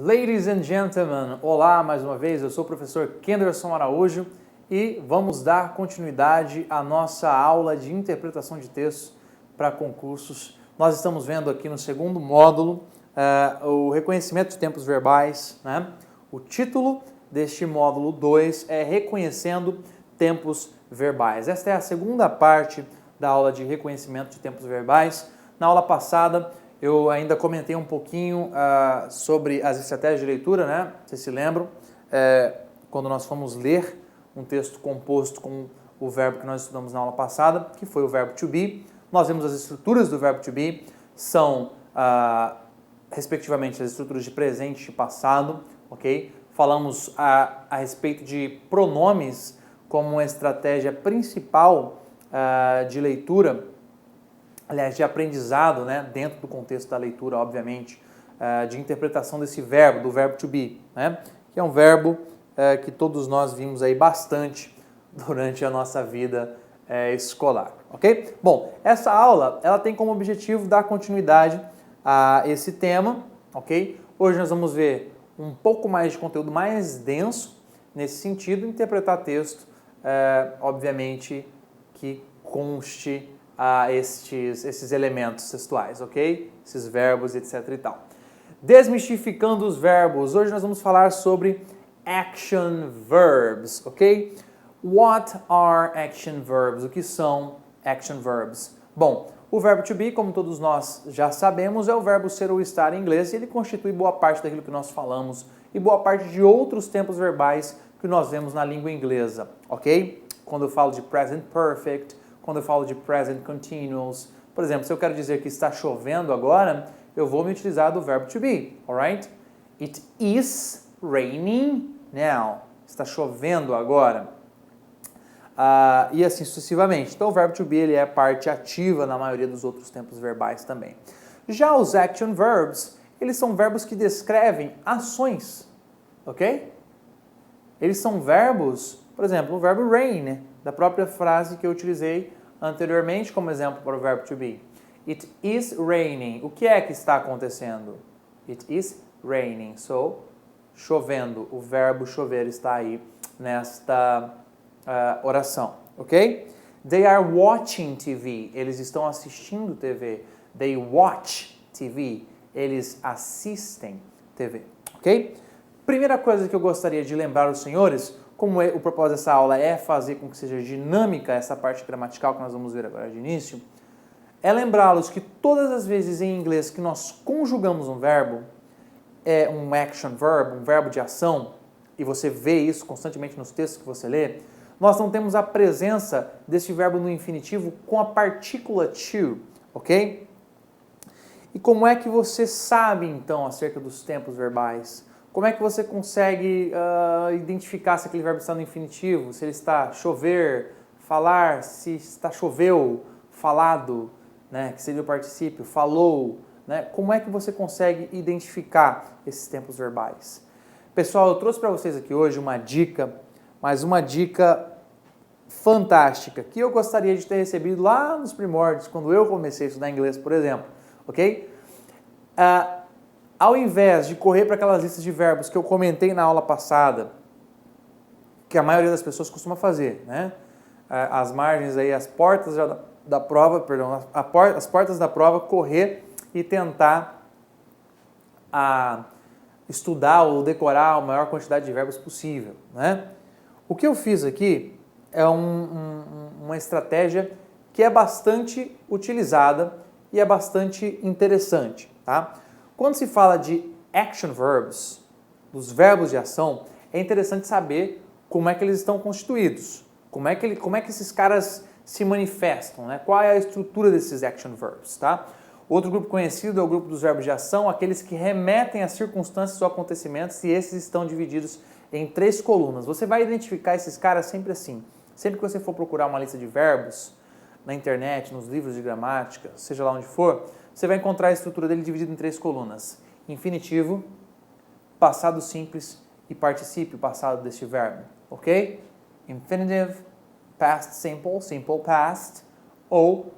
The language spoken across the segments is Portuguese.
Ladies and gentlemen, olá mais uma vez, eu sou o professor Kenderson Araújo e vamos dar continuidade à nossa aula de interpretação de textos para concursos. Nós estamos vendo aqui no segundo módulo o reconhecimento de tempos verbais, né? O título deste módulo 2 é Reconhecendo Tempos Verbais. Esta é a segunda parte da aula de reconhecimento de tempos verbais. Na aula passada, eu ainda comentei um pouquinho sobre as estratégias de leitura, né? Vocês se lembram? Quando nós fomos ler um texto composto com o verbo que nós estudamos na aula passada, que foi o verbo to be. Nós vemos as estruturas do verbo to be, são, respectivamente, as estruturas de presente e passado, ok? Falamos a respeito de pronomes como uma estratégia principal de leitura, aliás, de aprendizado, né, dentro do contexto da leitura, obviamente, de interpretação desse verbo, do verbo to be, né, que é um verbo que todos nós vimos aí bastante durante a nossa vida escolar, ok? Bom, essa aula, ela tem como objetivo dar continuidade a esse tema, ok? Hoje nós vamos ver um pouco mais de conteúdo mais denso nesse sentido, interpretar texto, obviamente, que conste esses elementos textuais, ok? Esses verbos, etc e tal. Desmistificando os verbos, hoje nós vamos falar sobre action verbs, ok? What are action verbs? O que são action verbs? Bom, o verbo to be, como todos nós já sabemos, é o verbo ser ou estar em inglês e ele constitui boa parte daquilo que nós falamos e boa parte de outros tempos verbais que nós vemos na língua inglesa, ok? Quando eu falo de present perfect, quando eu falo de present continuous, por exemplo, se eu quero dizer que está chovendo agora, eu vou me utilizar do verbo to be, alright? It is raining now. Está chovendo agora. E assim sucessivamente. Então o verbo to be ele é parte ativa na maioria dos outros tempos verbais também. Já os action verbs, eles são verbos que descrevem ações, ok? Eles são verbos, por exemplo, o verbo rain, da própria frase que eu utilizei anteriormente como exemplo para o verbo to be. It is raining. O que é que está acontecendo? It is raining. So, chovendo. O verbo chover está aí nesta oração, ok? They are watching TV. Eles estão assistindo TV. They watch TV. Eles assistem TV, ok? Primeira coisa que eu gostaria de lembrar os senhores, como o propósito dessa aula é fazer com que seja dinâmica essa parte gramatical que nós vamos ver agora de início, é lembrá-los que todas as vezes em inglês que nós conjugamos um verbo, é um action verb, um verbo de ação, e você vê isso constantemente nos textos que você lê, nós não temos a presença desse verbo no infinitivo com a partícula to, ok? E como é que você sabe, então, acerca dos tempos verbais? Como é que você consegue identificar se aquele verbo está no infinitivo, se ele está chover, falar, se está choveu, falado, né, que seria o particípio, falou, né? Como é que você consegue identificar esses tempos verbais? Pessoal, eu trouxe para vocês aqui hoje uma dica, mas uma dica fantástica, que eu gostaria de ter recebido lá nos primórdios, quando eu comecei a estudar inglês, por exemplo, ok? Ao invés de correr para aquelas listas de verbos que eu comentei na aula passada, que a maioria das pessoas costuma fazer, né? As margens aí, as portas da prova, perdão, as portas da prova, correr e tentar estudar ou decorar a maior quantidade de verbos possível, né? O que eu fiz aqui é uma estratégia que é bastante utilizada e é bastante interessante, tá? Quando se fala de action verbs, dos verbos de ação, é interessante saber como é que eles estão constituídos, como é que esses caras se manifestam, né? Qual é a estrutura desses action verbs, tá? Outro grupo conhecido é o grupo dos verbos de ação, aqueles que remetem a circunstâncias ou acontecimentos, e esses estão divididos em 3 colunas. Você vai identificar esses caras sempre assim. Sempre que você for procurar uma lista de verbos na internet, nos livros de gramática, seja lá onde for, você vai encontrar a estrutura dele dividida em 3 colunas. Infinitivo, passado simples e particípio passado deste verbo, ok? Infinitive, past simple, simple past, ou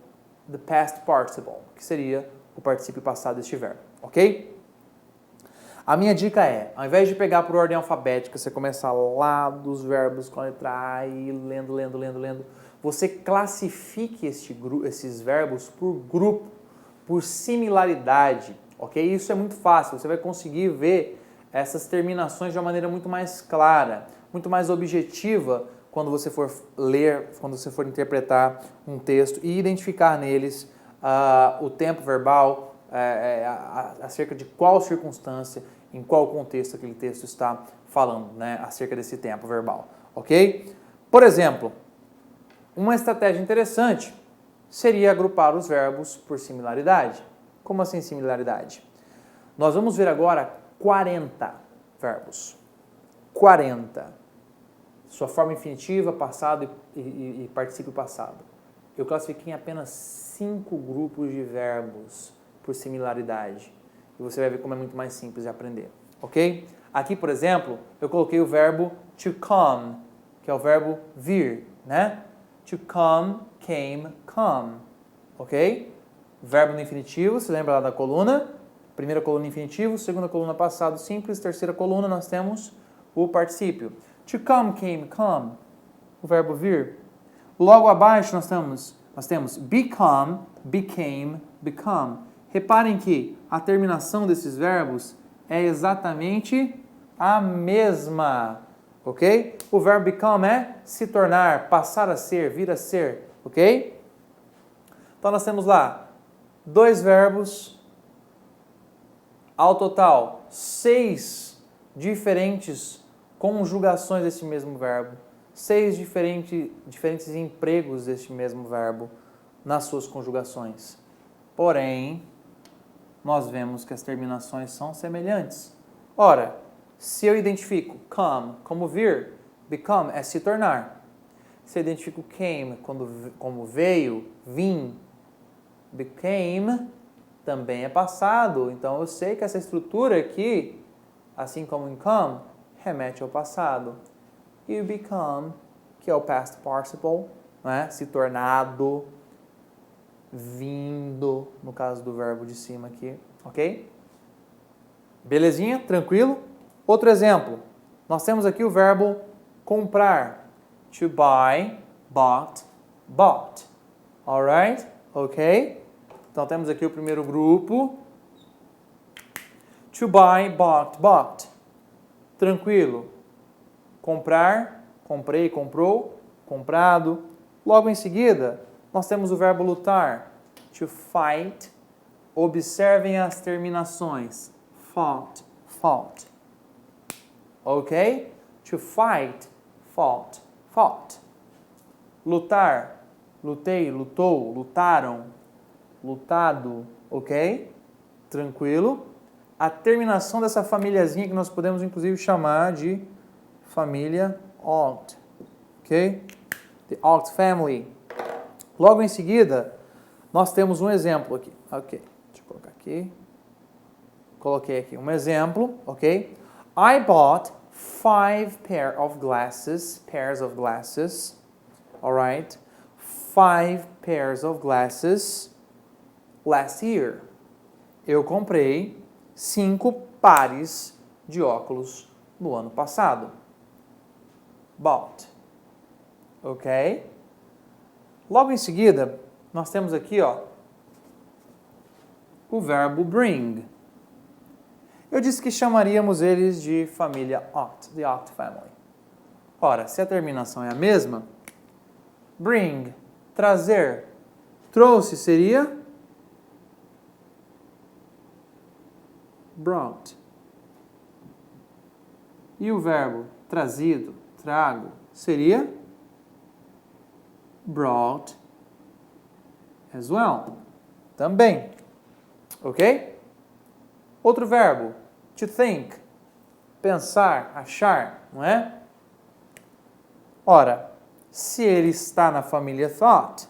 the past participle, que seria o particípio passado deste verbo, ok? A minha dica é, ao invés de pegar por ordem alfabética, você começar lá dos verbos com a letra A e lendo, você classifique esses verbos por grupo, por similaridade, ok? Isso é muito fácil, você vai conseguir ver essas terminações de uma maneira muito mais clara, muito mais objetiva quando você for ler, quando você for interpretar um texto e identificar neles o tempo verbal, acerca de qual circunstância, em qual contexto aquele texto está falando, né, acerca desse tempo verbal, ok? Por exemplo, uma estratégia interessante seria agrupar os verbos por similaridade. Como assim similaridade? Nós vamos ver agora 40 verbos. 40. Sua forma infinitiva, passado e particípio passado. Eu classifiquei em apenas 5 grupos de verbos por similaridade. E você vai ver como é muito mais simples de aprender, ok? Aqui, por exemplo, eu coloquei o verbo to come, que é o verbo vir, né? To come, came, come, ok? Verbo no infinitivo, se lembra lá da coluna? Primeira coluna infinitivo, segunda coluna passado simples, terceira coluna nós temos o particípio. To come, came, come, o verbo vir. Logo abaixo nós temos become, became, become. Reparem que a terminação desses verbos é exatamente a mesma, ok? O verbo become é se tornar, passar a ser, vir a ser, ok? Então nós temos lá 2 verbos, ao total 6 diferentes conjugações desse mesmo verbo, 6 diferentes empregos deste mesmo verbo nas suas conjugações. Porém, nós vemos que as terminações são semelhantes. Ora, se eu identifico come como vir, become é se tornar. Se eu identifico came como veio, vim, became também é passado. Então eu sei que essa estrutura aqui, assim como em come, remete ao passado. E o become, que é o past participle, né? Se tornado, vindo, no caso do verbo de cima aqui, ok? Belezinha? Tranquilo? Outro exemplo, nós temos aqui o verbo comprar. To buy, bought, bought. Alright? Ok? Então temos aqui o primeiro grupo. To buy, bought, bought. Tranquilo. Comprar, comprei, comprou, comprado. Logo em seguida, nós temos o verbo lutar. To fight. Observem as terminações. Fought, fought. Ok? To fight, fought, fought. Lutar, lutei, lutou, lutaram, lutado, ok? Tranquilo. A terminação dessa famíliazinha que nós podemos inclusive chamar de família ought, ok? The ought family. Logo em seguida, nós temos um exemplo aqui, ok? Deixa eu colocar aqui. Coloquei aqui um exemplo, ok? I bought 5 pairs of glasses, alright? 5 pairs of glasses last year. Eu comprei 5 pares de óculos no ano passado. Bought. Ok? Logo em seguida, nós temos aqui, ó, o verbo bring. Eu disse que chamaríamos eles de família ought, the ought family. Ora, se a terminação é a mesma, bring, trazer, trouxe seria brought. E o verbo trazido, trago, seria brought as well. Também. Ok? Outro verbo, to think, pensar, achar, não é? Ora, se ele está na família thought,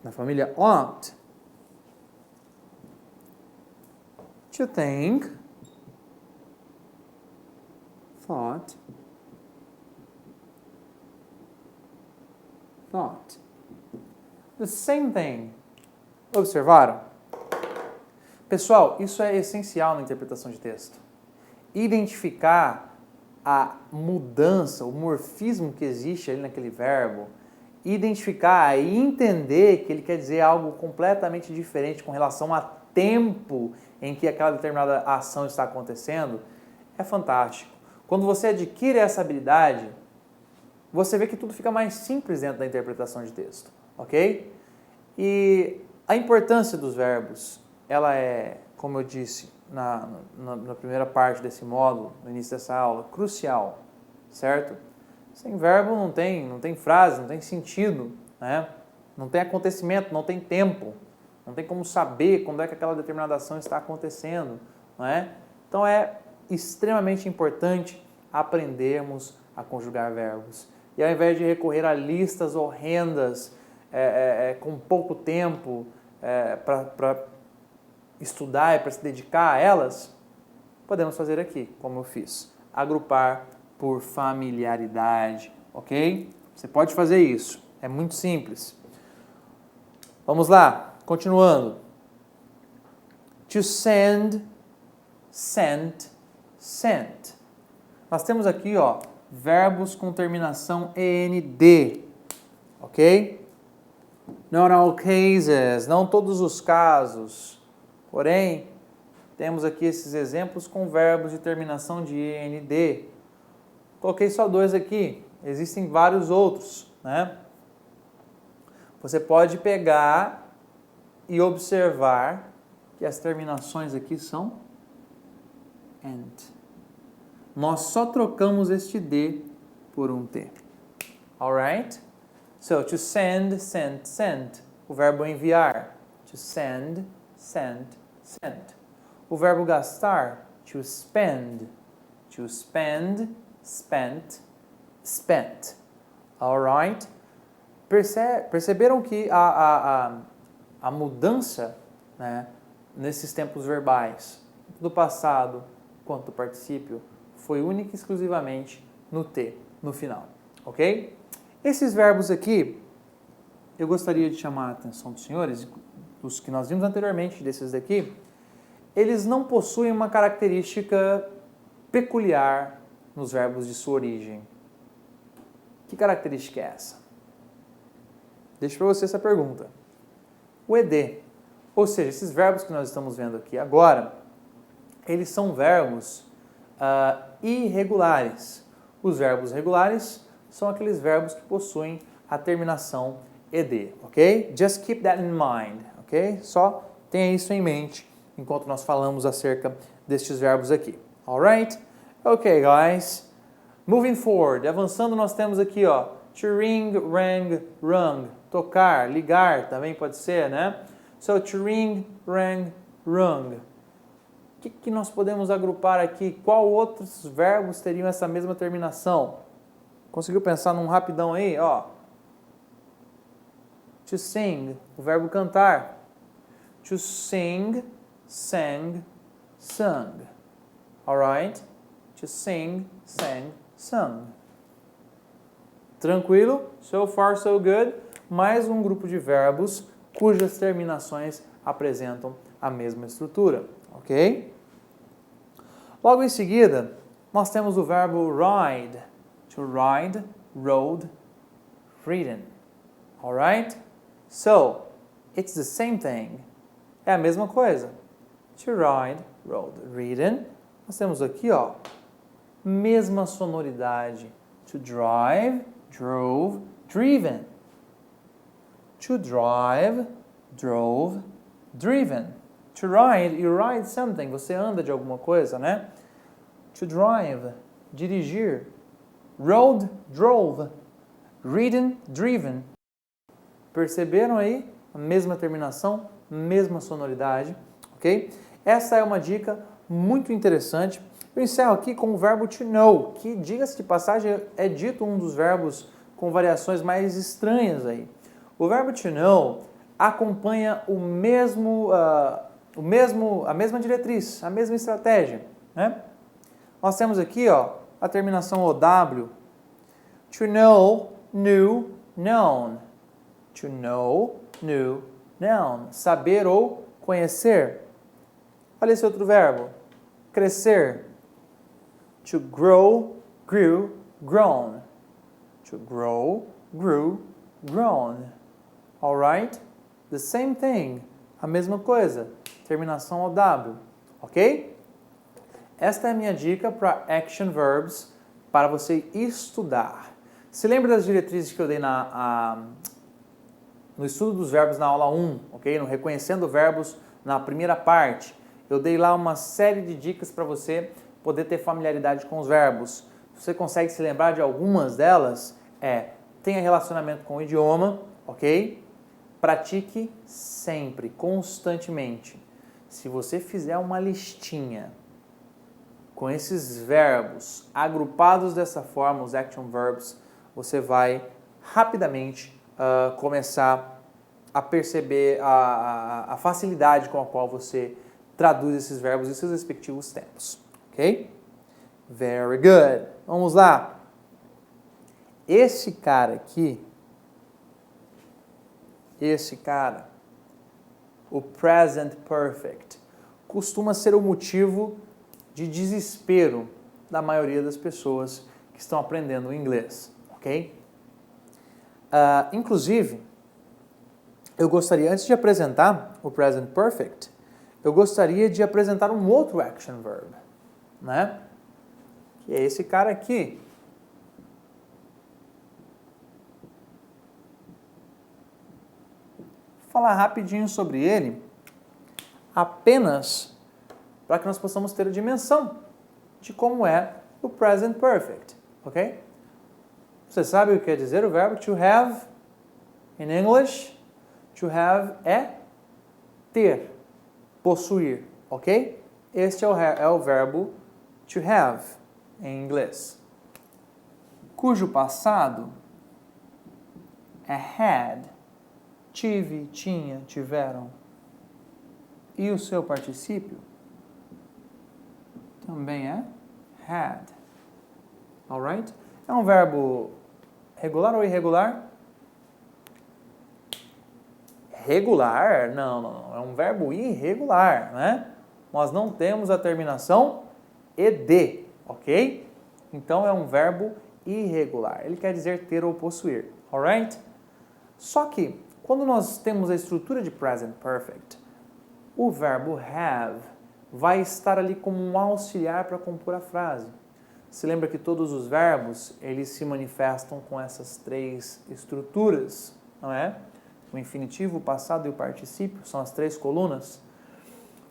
na família ought, to think, thought, thought. The same thing. Observaram? Pessoal, isso é essencial na interpretação de texto. Identificar a mudança, o morfismo que existe ali naquele verbo, identificar e entender que ele quer dizer algo completamente diferente com relação a tempo em que aquela determinada ação está acontecendo, é fantástico. Quando você adquire essa habilidade, você vê que tudo fica mais simples dentro da interpretação de texto, ok? E a importância dos verbos, ela é, como eu disse na primeira parte desse módulo, no início dessa aula, crucial, certo? Sem verbo não tem frase, não tem sentido, né? Não tem acontecimento, não tem tempo, não tem como saber quando é que aquela determinada ação está acontecendo, não é? Então é extremamente importante aprendermos a conjugar verbos. E ao invés de recorrer a listas horrendas, com pouco tempo para estudar e para se dedicar a elas, podemos fazer aqui, como eu fiz. Agrupar por familiaridade, ok? Você pode fazer isso, é muito simples. Vamos lá, continuando. To send, sent, sent. Nós temos aqui, ó, verbos com terminação END, ok? Not all cases, não todos os casos. Porém, temos aqui esses exemplos com verbos de terminação de END. Coloquei só dois aqui, existem vários outros, né? Você pode pegar e observar que as terminações aqui são and. Nós só trocamos este D por um T. Alright? So, to send, sent, sent. O verbo enviar. To send, sent, sent. O verbo gastar. To spend. To spend, spent, spent. Alright? Perceberam que a mudança, né, nesses tempos verbais, do passado quanto do particípio, foi única e exclusivamente no T, no final, ok? Esses verbos aqui, eu gostaria de chamar a atenção dos senhores, dos que nós vimos anteriormente, desses daqui, eles não possuem uma característica peculiar nos verbos de sua origem. Que característica é essa? Deixo para você essa pergunta. O ED, ou seja, esses verbos que nós estamos vendo aqui agora, eles são verbos irregulares. Os verbos regulares são aqueles verbos que possuem a terminação ED, ok? Just keep that in mind, ok? Só tenha isso em mente enquanto nós falamos acerca destes verbos aqui, alright? Ok, guys. Moving forward, avançando, nós temos aqui, ó, to ring, rang, rung. Tocar, ligar, também pode ser, né? So, to ring, rang, rung. O que nós podemos agrupar aqui? Qual outros verbos teriam essa mesma terminação? Conseguiu pensar num rapidão aí? Ó. To sing, o verbo cantar. To sing, sang, sung. Alright? To sing, sang, sung. Tranquilo? So far, so good. Mais um grupo de verbos cujas terminações apresentam a mesma estrutura, ok? Logo em seguida, nós temos o verbo ride. To ride, rode, ridden. Alright? So, it's the same thing. É a mesma coisa. To ride, rode, ridden. Nós temos aqui, ó, mesma sonoridade. To drive, drove, driven. To drive, drove, driven. To ride, you ride something. Você anda de alguma coisa, né? To drive, dirigir. Rode, drove. Ridden, driven. Perceberam aí? A mesma terminação, mesma sonoridade, ok? Essa é uma dica muito interessante. Eu encerro aqui com o verbo to know, que, diga-se de passagem, é dito um dos verbos com variações mais estranhas aí. O verbo to know acompanha a mesma diretriz, a mesma estratégia, né? Nós temos aqui, ó, a terminação OW. To know, knew, known. To know, knew, known. Saber ou conhecer. Olha esse outro verbo. Crescer. To grow, grew, grown. To grow, grew, grown. Alright? The same thing. A mesma coisa. Terminação ao W. Ok? Esta é a minha dica para action verbs para você estudar. Se lembra das diretrizes que eu dei no estudo dos verbos na aula 1, ok? No Reconhecendo Verbos, na primeira parte. Eu dei lá uma série de dicas para você poder ter familiaridade com os verbos. Você consegue se lembrar de algumas delas? Tenha relacionamento com o idioma, ok? Pratique sempre, constantemente. Se você fizer uma listinha com esses verbos agrupados dessa forma, os action verbs, você vai rapidamente começar a perceber a facilidade com a qual você traduz esses verbos em seus respectivos tempos. Ok? Very good. Vamos lá. Esse cara aqui, o present perfect, costuma ser o motivo de desespero da maioria das pessoas que estão aprendendo inglês, ok? Inclusive, eu gostaria, antes de apresentar o present perfect, eu gostaria de apresentar um outro action verb, né? Que é esse cara aqui. Vou falar rapidinho sobre ele, apenas para que nós possamos ter a dimensão de como é o present perfect, ok? Você sabe o que quer dizer o verbo to have in English? To have é ter, possuir, ok? Este é o verbo to have em inglês, cujo passado é had, tive, tinha, tiveram. E o seu particípio também é had. Alright? É um verbo regular ou irregular? Regular? Não. É um verbo irregular, né? Nós não temos a terminação ed, ok? Então é um verbo irregular. Ele quer dizer ter ou possuir, alright? Só que, quando nós temos a estrutura de present perfect, o verbo have vai estar ali como um auxiliar para compor a frase. Se lembra que todos os verbos, eles se manifestam com essas três estruturas, não é? O infinitivo, o passado e o particípio são as três colunas.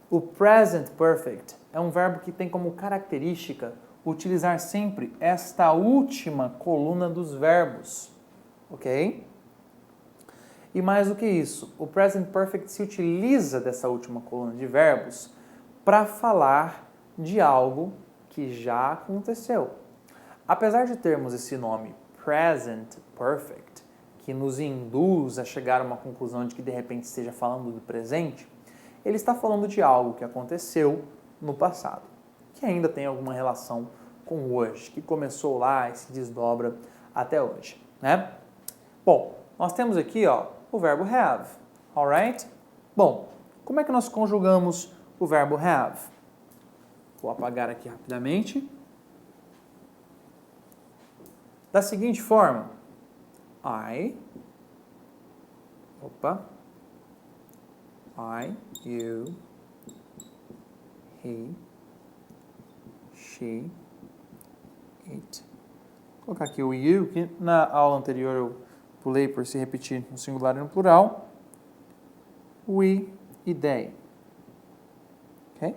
O present perfect é um verbo que tem como característica utilizar sempre esta última coluna dos verbos, ok? E mais do que isso, o present perfect se utiliza dessa última coluna de verbos para falar de algo que já aconteceu. Apesar de termos esse nome present perfect, que nos induz a chegar a uma conclusão de que de repente esteja falando do presente, ele está falando de algo que aconteceu no passado, que ainda tem alguma relação com hoje, que começou lá e se desdobra até hoje, né? Bom, nós temos aqui, o verbo have, alright? Bom, como é que nós conjugamos o verbo have? Vou apagar aqui rapidamente. Da seguinte forma, I, you, he, she, it. Vou colocar aqui o you, que na aula anterior eu pulei por se repetir no singular e no plural. We e they. Ok?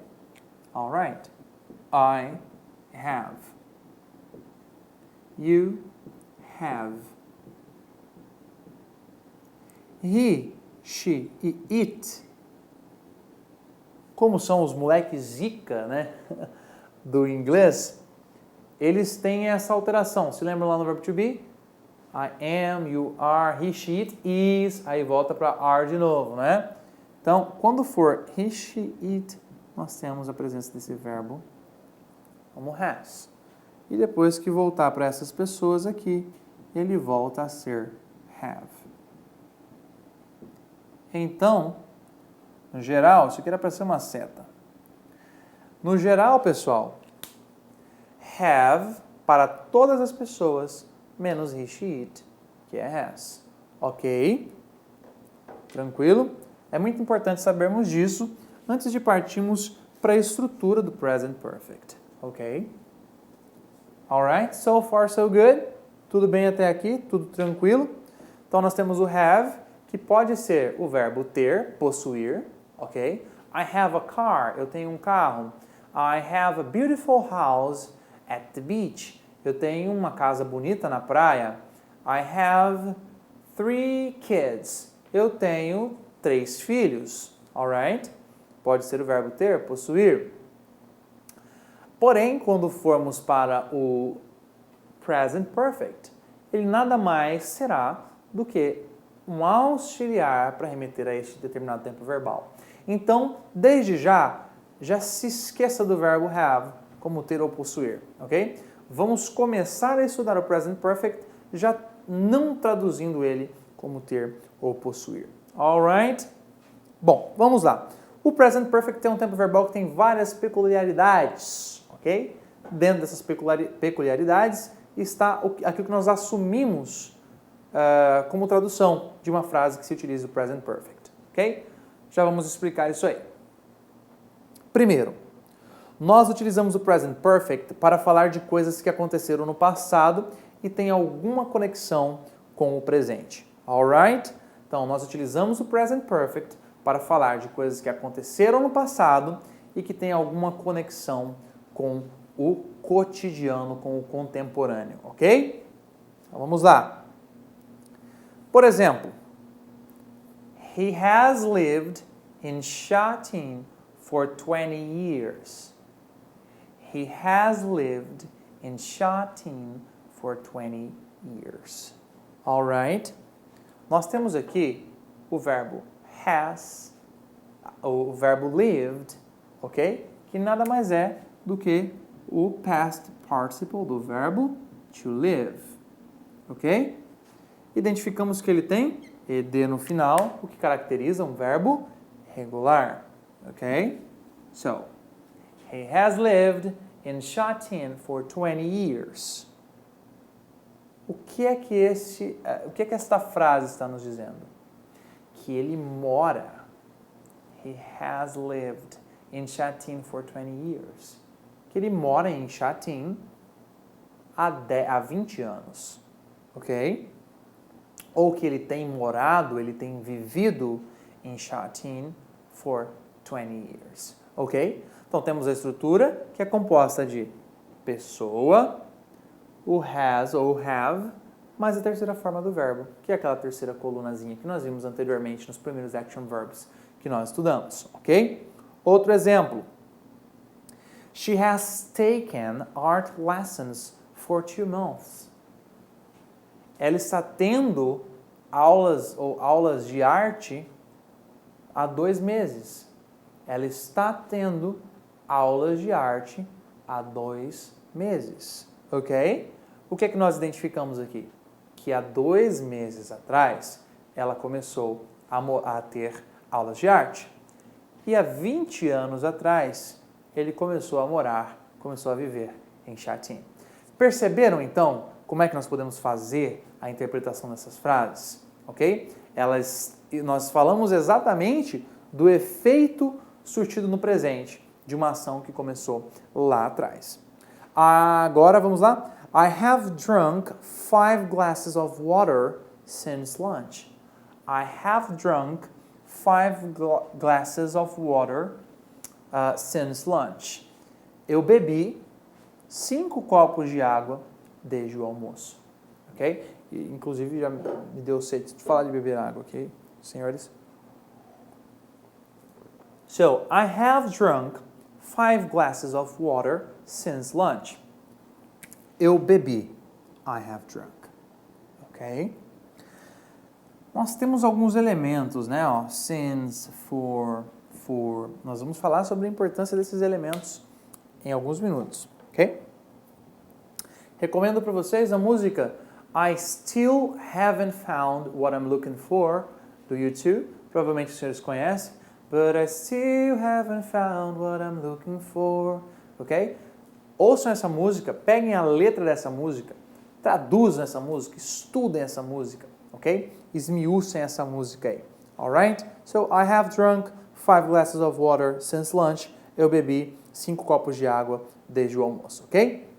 Alright. I have. You have. He, she e it. Como são os moleques zica, né? Do inglês, eles têm essa alteração. Se lembra lá no verbo to be? I am, you are, he, she, it, is. Aí volta para are de novo, né? Então, quando for he, she, it, nós temos a presença desse verbo como has. E depois que voltar para essas pessoas aqui, ele volta a ser have. Então, no geral, isso aqui era para ser uma seta. No geral, pessoal, have para todas as pessoas, menos he, she, it, que é has. Ok? Tranquilo? É muito importante sabermos disso antes de partirmos para a estrutura do present perfect. Ok? Alright? So far, so good? Tudo bem até aqui? Tudo tranquilo? Então, nós temos o have, que pode ser o verbo ter, possuir. Ok? I have a car. Eu tenho um carro. I have a beautiful house at the beach. Eu tenho uma casa bonita na praia. I have 3 kids. Eu tenho 3 filhos. Alright? Pode ser o verbo ter, possuir. Porém, quando formos para o present perfect, ele nada mais será do que um auxiliar para remeter a este determinado tempo verbal. Então, desde já se esqueça do verbo have como ter ou possuir, ok? Vamos começar a estudar o present perfect já não traduzindo ele como ter ou possuir. Alright? Bom, vamos lá. O present perfect tem um tempo verbal que tem várias peculiaridades, ok? Dentro dessas peculiaridades está aquilo que nós assumimos como tradução de uma frase que se utiliza o present perfect, ok? Já vamos explicar isso aí. Primeiro, nós utilizamos o present perfect para falar de coisas que aconteceram no passado e têm alguma conexão com o presente. Alright? Então, nós utilizamos o present perfect para falar de coisas que aconteceram no passado e que têm alguma conexão com o cotidiano, com o contemporâneo, ok? Então, vamos lá. Por exemplo, he has lived in Sha Tin for 20 years. He has lived in Sha Tin for 20 years. Alright? Nós temos aqui o verbo has, o verbo lived, ok? Que nada mais é do que o past participle do verbo to live, ok? Identificamos que ele tem ed no final, o que caracteriza um verbo regular, ok? So, he has lived in Sha Tin for 20 years. O que é que esta frase está nos dizendo? Que ele mora. He has lived in Sha Tin for 20 years. Que ele mora em Sha Tin há 20 anos. Ok? Ou que ele tem morado, ele tem vivido em Sha Tin for 20 years. Ok? Então temos a estrutura que é composta de pessoa, o has ou have, mais a terceira forma do verbo, que é aquela terceira colunazinha que nós vimos anteriormente nos primeiros action verbs que nós estudamos, ok? Outro exemplo. She has taken art lessons for 2 months. Ela está tendo aulas de arte há 2 meses. Ela está tendo aulas de arte há 2 meses, ok? O que é que nós identificamos aqui? Que há 2 meses atrás ela começou a ter aulas de arte. E há 20 anos atrás ele começou a viver em Sha Tin. Perceberam então como é que nós podemos fazer a interpretação dessas frases? Ok? Nós falamos exatamente do efeito surtido no presente de uma ação que começou lá atrás. Agora vamos lá. I have drunk 5 glasses of water since lunch. I have drunk 5 glasses of water since lunch. Eu bebi 5 copos de água desde o almoço. Ok? E, inclusive já me deu sede de falar de beber água, ok, senhores? So, I have drunk 5 glasses of water since lunch. Eu bebi. I have drunk. Ok? Nós temos alguns elementos, né? Ó, since, for. Nós vamos falar sobre a importância desses elementos em alguns minutos, ok? Recomendo para vocês a música I Still Haven't Found What I'm Looking For, do U2. Provavelmente os senhores conhecem. but I still haven't found what I'm looking for. Ok? Ouçam essa música, peguem a letra dessa música, traduzam essa música, estudem essa música, ok? Esmiuçem essa música aí. Alright? So, I have drunk 5 glasses of water since lunch. Eu bebi 5 copos de água desde o almoço, ok?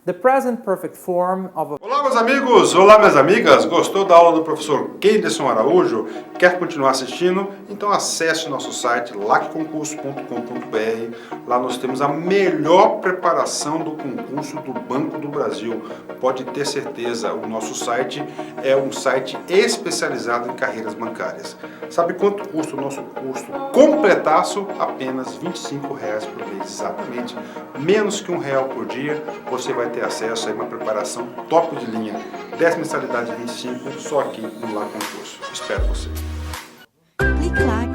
The present perfect form of a... Olá, meus amigos! Olá, minhas amigas! Gostou da aula do professor Kenderson Araújo? Quer continuar assistindo? Então acesse o nosso site lacconcurso.com.br. Lá nós temos a melhor preparação do concurso do Banco do Brasil. Pode ter certeza, o nosso site é um site especializado em carreiras bancárias. Sabe quanto custa o nosso curso completaço? Apenas R$ 25 por mês, exatamente. Menos que R$1 por dia, você vai ter acesso a uma preparação top de linha. 10 mensalidades de 25, só aqui no Lá Concurso. Espero você. Clique lá